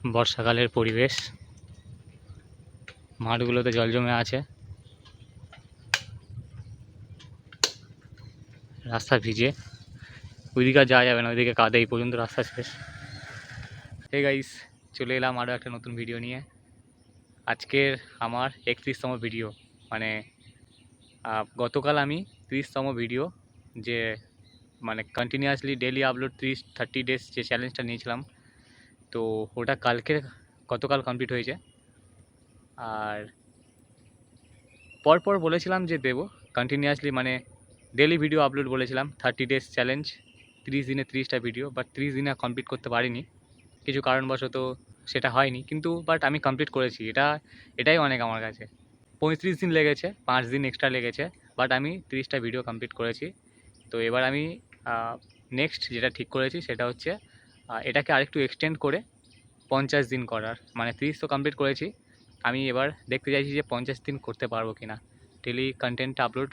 বর্ষাকালের পরিবেশ, মাঠগুলোতে জল জমে আছে, রাস্তা ভিজে, ওইদিকে আর যাওয়া যাবে না, ওইদিকে কাদে, এই পর্যন্ত রাস্তা শেষ। হে গাইস, চলে এলাম আরও একটা নতুন ভিডিও নিয়ে। আজকের আমার 31তম ভিডিও, মানে গতকাল আমি 30তম ভিডিও, যে মানে কন্টিনিউয়াসলি ডেলি আপলোড 30 ডেজ যে চ্যালেঞ্জটা নিয়েছিলাম, তো ওটা গতকাল কমপ্লিট হয়েছে। আর পরপর বলেছিলাম যে দেবো কন্টিনিউয়াসলি, মানে ডেলি ভিডিও আপলোড বলেছিলাম, 30 ডেজ চ্যালেঞ্জ, 30 দিনে 30টা ভিডিও, বাট 30 দিনে কমপ্লিট করতে পারিনি, কিছু কারণবশত সেটা হয়নি, কিন্তু বাট আমি কমপ্লিট করেছি। এটাই অনেক আমার কাছে। 35 দিন লেগেছে, 5 দিন এক্সট্রা লেগেছে, বাট আমি 30টা ভিডিও কমপ্লিট করেছি। তো এবার আমি নেক্সট যেটা ঠিক করেছি সেটা হচ্ছে এটাকে আরেকটু এক্সটেন্ড করে 50 দিন করার, মানে 30 তো কমপ্লিট করেছি, আমি এবার দেখতে চাইছি যে 50 দিন করতে পারবো কিনা। ডেলি কন্টেন্ট আপলোড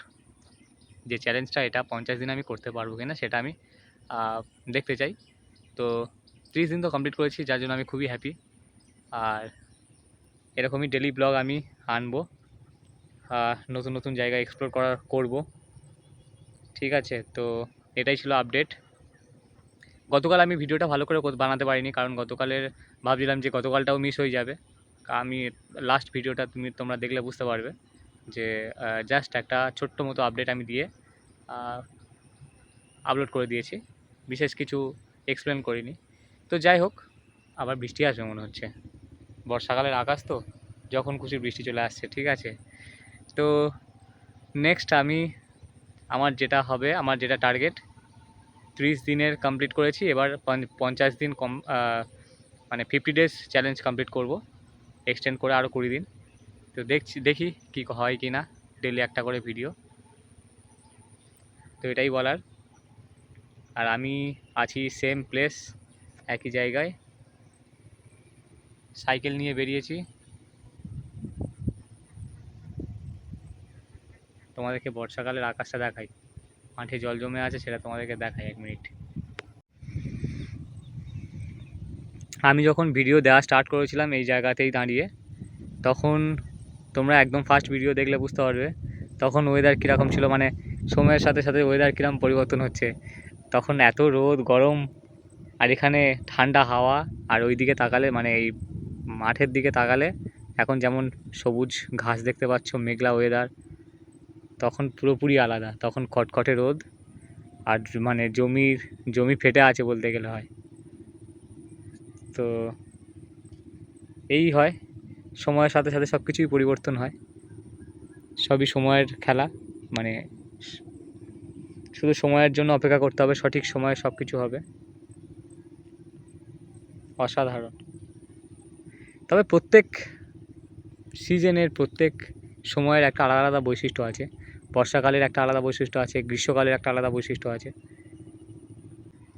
যে চ্যালেঞ্জটা, এটা 50 দিন আমি করতে পারবো কিনা সেটা আমি দেখতে চাই। তো 30 দিন তো কমপ্লিট করেছি, যার জন্য আমি খুবই হ্যাপি। আর এরকমই ডেলি ব্লগ আমি আনবো, নতুন নতুন জায়গা এক্সপ্লোর করব। ঠিক আছে, তো এটাই ছিল আপডেট। গতকাল আমি ভিডিওটা ভালো করে বানাতে পারিনি, কারণ গতকালের ভাবছিলাম যে গতকালটাও মিস হয়ে যাবে। আমি লাস্ট ভিডিওটা তোমরা দেখলে বুঝতে পারবে যে জাস্ট একটা ছোট্ট মতো আপডেট আমি দিয়ে আপলোড করে দিয়েছি, বিশেষ কিছু এক্সপ্লেন করিনি। তো যাই হোক, আবার বৃষ্টি আসবে মনে হচ্ছে, বর্ষাকালের আকাশ তো, যখন খুশি বৃষ্টি চলে আসছে। ঠিক আছে, তো নেক্সট আমার যেটা টার্গেট, 30 দিনের কমপ্লিট করেছি, এবার 50 দিন মানে 50 ডেজ চ্যালেঞ্জ কমপ্লিট করব, এক্সটেন্ড করে আরও 20 দিন। তো দেখি কি হয় কি না, ডেলি একটা করে ভিডিও। তো এটাই বলার। আর আমি আছি সেম প্লেস, একই জায়গায়, সাইকেল নিয়ে বেরিয়েছি। তোমাদেরকে বর্ষাকালের আকাশটা দেখাই, মাঠে জল জমে আছে, সেটা তোমাদেরকে দেখাই 1 মিনিট। আমি যখন ভিডিও দেওয়া স্টার্ট করেছিলাম এই জায়গাতেই দাঁড়িয়ে, তখন তোমরা একদম ফার্স্ট ভিডিও দেখলে বুঝতে পারবে তখন ওয়েদার কীরকম ছিল, মানে সময়ের সাথে সাথে ওয়েদার কীরকম পরিবর্তন হচ্ছে। তখন এত রোদ গরম, আর এখানে ঠান্ডা হাওয়া। আর ওই দিকে তাকালে, মানে এই মাঠের দিকে তাকালে এখন যেমন সবুজ ঘাস দেখতে পাচ্ছ, মেঘলা ওয়েদার, তখন পুরোপুরি আলাদা। তখন খটখটে রোদ, আর মানে জমি ফেটে আছে বলতে গেলে হয়। তো এই হয়, সময়ের সাথে সাথে সব কিছুই পরিবর্তন হয়, সবই সময়ের খেলা। মানে শুধু সময়ের জন্য অপেক্ষা করতে হবে, সঠিক সময়ে সব কিছু হবে। অসাধারণ। তবে প্রত্যেক সিজনের, প্রত্যেক সময়ের একটা আলাদা আলাদা বৈশিষ্ট্য আছে। বর্ষাকালের একটা আলাদা বৈশিষ্ট্য আছে, গ্রীষ্মকালের একটা আলাদা বৈশিষ্ট্য আছে,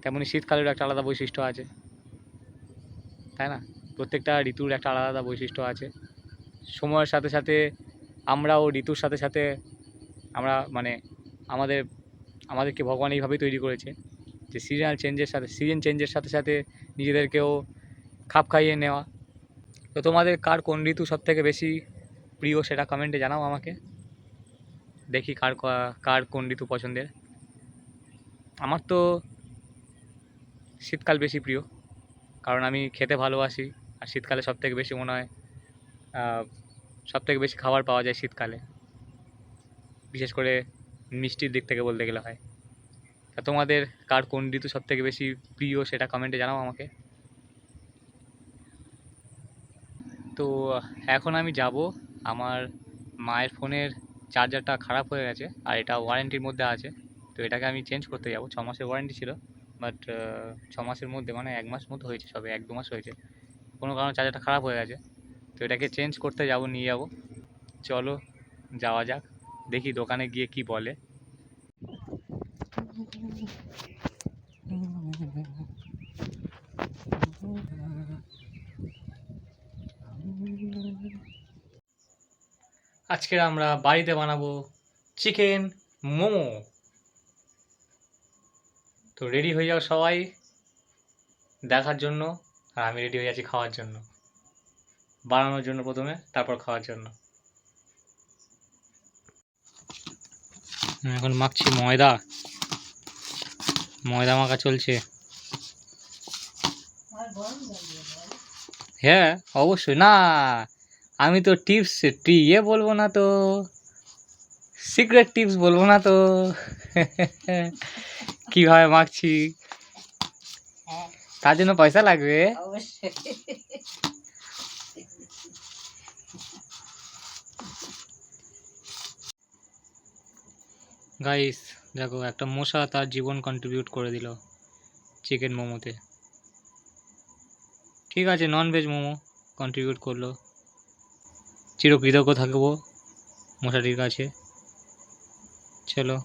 তেমনি শীতকালের একটা আলাদা বৈশিষ্ট্য আছে, তাই না? প্রত্যেকটা ঋতুর একটা আলাদা আলাদা বৈশিষ্ট্য আছে। সময়ের সাথে সাথে আমরাও ঋতুর সাথে সাথে আমরা, মানে আমাদেরকে ভগবান এইভাবেই তৈরি করেছে যে সিজন চেঞ্জের সাথে সাথে নিজেদেরকেও খাপ খাইয়ে নেওয়া। তো তোমাদের কার কোন ঋতু সবথেকে বেশি প্রিয় সেটা কমেন্টে জানাও আমাকে, দেখি কার কোন ঋতু পছন্দের। আমার তো শীতকাল বেশি প্রিয়, কারণ আমি খেতে ভালোবাসি, আর শীতকালে সবথেকে বেশি মনে হয় সবথেকে বেশি খাবার পাওয়া যায় শীতকালে, বিশেষ করে মিষ্টির দিক থেকে বলতে গেলে হয়। তা তোমাদের কার কোন ঋতু সবথেকে বেশি প্রিয় সেটা কমেন্টে জানাও আমাকে। তো এখন আমি যাব, আমার মায়ের ফোনের চার্জারটা খারাপ হয়ে গেছে, আর এটা ওয়ারেন্টির মধ্যে আছে। তো এটাকে আমি চেঞ্জ করতে যাব, 6 মাসের ওয়ারেন্টি ছিল, বাট 6 মাসের মধ্যে, মানে 1 মাস মতো হয়েছে, সবে 1-2 মাস হয়েছে, কোনো কারণে চার্জারটা খারাপ হয়ে গেছে। তো এটাকে চেঞ্জ করতে নিয়ে যাব। চলো যাওয়া যাক, দেখি দোকানে গিয়ে কি বলে। আজকে আমরা বাড়িতে বানাবো চিকেন মোমো। তো রেডি হয়ে যাও সবাই দেখার জন্য আর আমি রেডি হয়ে আছি খাওয়ার জন্য, বানানোর জন্য প্রথমে, তারপর খাওয়ার জন্য। এখন মাখছি ময়দা, ময়দা মাখা চলছে। হ্যাঁ অবশ্যই, না আমি তো টিপস বলবো না তো, সিক্রেট টিপস বলবো না তো কিভাবে মাখছি, তার জন্য পয়সা লাগবে। গাইস দেখো, একটা মশা তার জীবন কন্ট্রিবিউট করে দিল চিকেন মোমোতে। ঠিক আছে, ননভেজ মোমো কন্ট্রিবিউট করলো, চিরকৃতজ্ঞ থাকবো মশাটির কাছে। চলো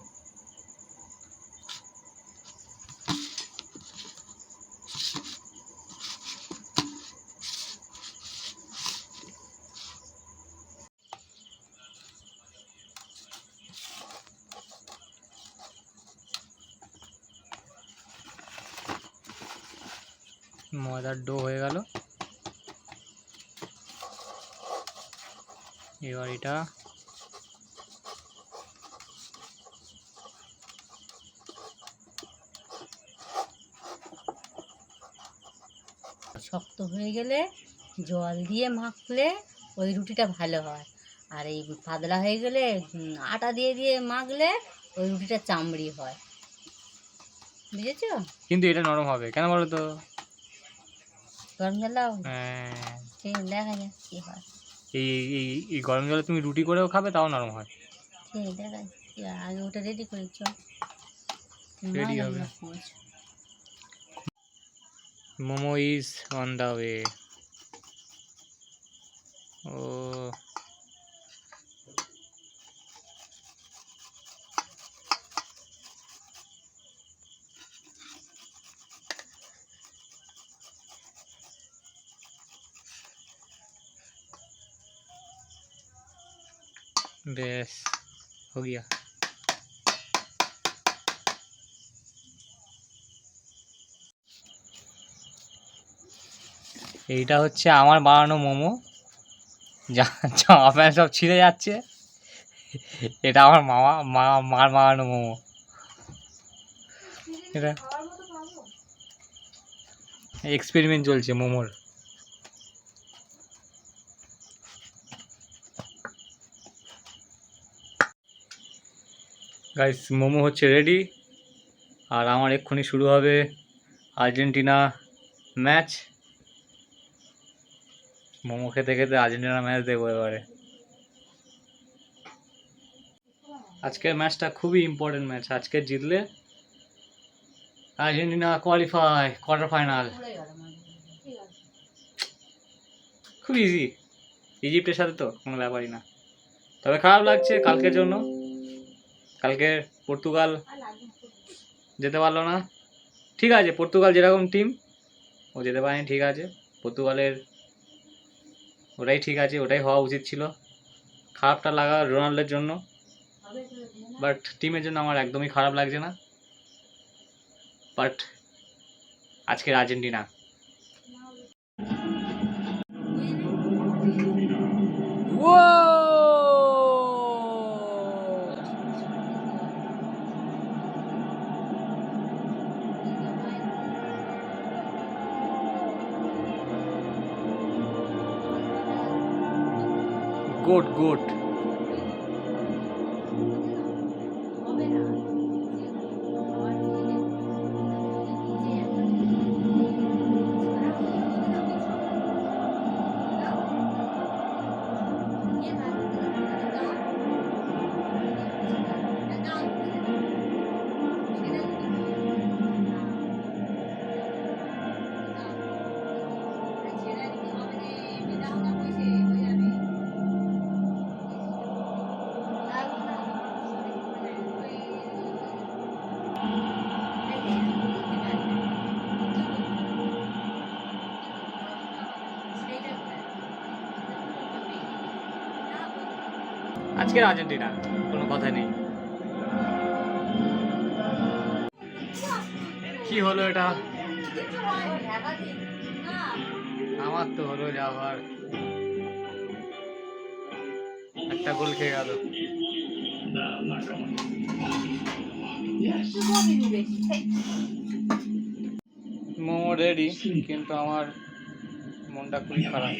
ময়দার ডো হয়ে গেল, এবার এটা শক্ত হয়ে গেলে জল দিয়ে মাখলে ওই রুটিটা ভালো হয়, আর এই পাতলা হয়ে গেলে আটা দিয়ে দিয়ে মাখলে ওই রুটিটা চামড়ি হয়, বুঝেছো? কিন্তু এটা নরম হবে কেন বলো তো? গরম জলাও হ্যাঁ, ঠিক দেখা যাক কী হয়। এই এই এই গরম জলে তুমি রুটি করেও খাবে, তাও নরম হয়। ঠিক দেখা যাক, আগে ওটা রেডি করেছ, রেডি হবে। Momo is on the way. ও বেশ हो गया। এইটা হচ্ছে আমার বানানো মোমো, জামা প্যান্ট সব ছিঁড়ে যাচ্ছে। এটা আমার মার বানানো মোমো। এটা এক্সপেরিমেন্ট চলছে মোমোর। গাইস মোমো হচ্ছে রেডি, আর আমার এক্ষুনি শুরু হবে আর্জেন্টিনা ম্যাচ। মোমো খেতে খেতে আর্জেন্টিনা ম্যাচ দেখবো এবারে। আজকের ম্যাচটা খুবই ইম্পর্টেন্ট ম্যাচ, আজকে জিতলে আর্জেন্টিনা কোয়ালিফাই কোয়ার্টার ফাইনাল। খুব ইজি, ইজিপ্টের সাথে তো কোনো ব্যাপারই না। তবে খারাপ লাগছে কালকের জন্য, কালকে পর্তুগাল যেতে পারলো না। ঠিক আছে, পর্তুগাল যেরকম টিম ও যেতে পারেনি, ঠিক আছে, পর্তুগালের ওটাই ঠিক আছে, ওটাই হওয়া উচিত ছিল। খারাপটা লাগা রোনাল্ডোর জন্য, বাট টিমের জন্য আমার একদমই খারাপ লাগছে না। বাট আজকের আর্জেন্টিনা। Goat goat. আজকের আর্জেন্টিনা কোনো কথা নেই। কি হলো এটা? আমার তো হলো যা আবার একটা গোল খেয়ে গেল। মোমো রেডি, কিন্তু আমার মনটা খুবই খারাপ।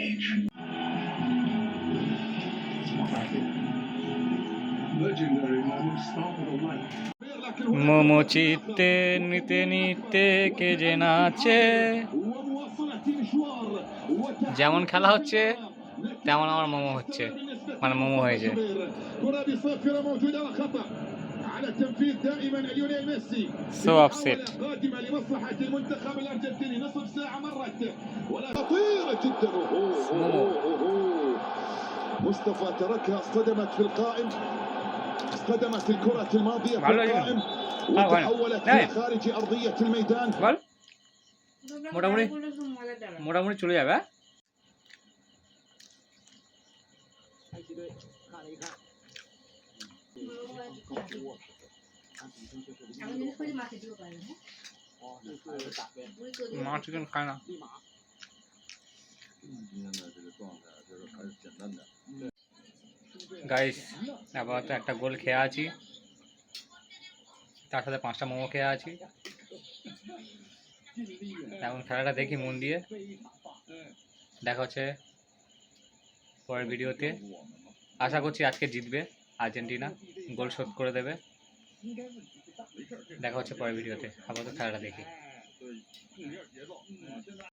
মোমো চিত্তে নিতে নিতে কে যে নাচে। যেমন খেলা হচ্ছে তেমন আমার মোমো হচ্ছে, মানে মোমো হয়েছে। على التنفيذ دائما ليونيل ميسي. So upset. قادمة لمصلحة المنتخب الأرجنتيني. نصف ساعة مرت ولا خطيرة جدا. مصطفى تركها، اصطدمت في القائم، اصطدمت الكرة الماضية في القائم وتحولت إلى خارج أرضية الميدان. মোটামুটি মোটামুটি চলে যাবে। মা চিকেন খায় না। গাইস, আপাতত একটা গোল খেয়ে আছি, তার সাথে 5টা মোমো খেয়ে আছি। এখন খেলাটা দেখি মন দিয়ে। দেখা হচ্ছে পরের ভিডিওতে। আশা করছি আজকে জিতবে আর্জেন্টিনা, গোল শোধ করে দেবে। দেখা হচ্ছে পরের ভিডিওতে। আপাতত খেলাটা দেখি।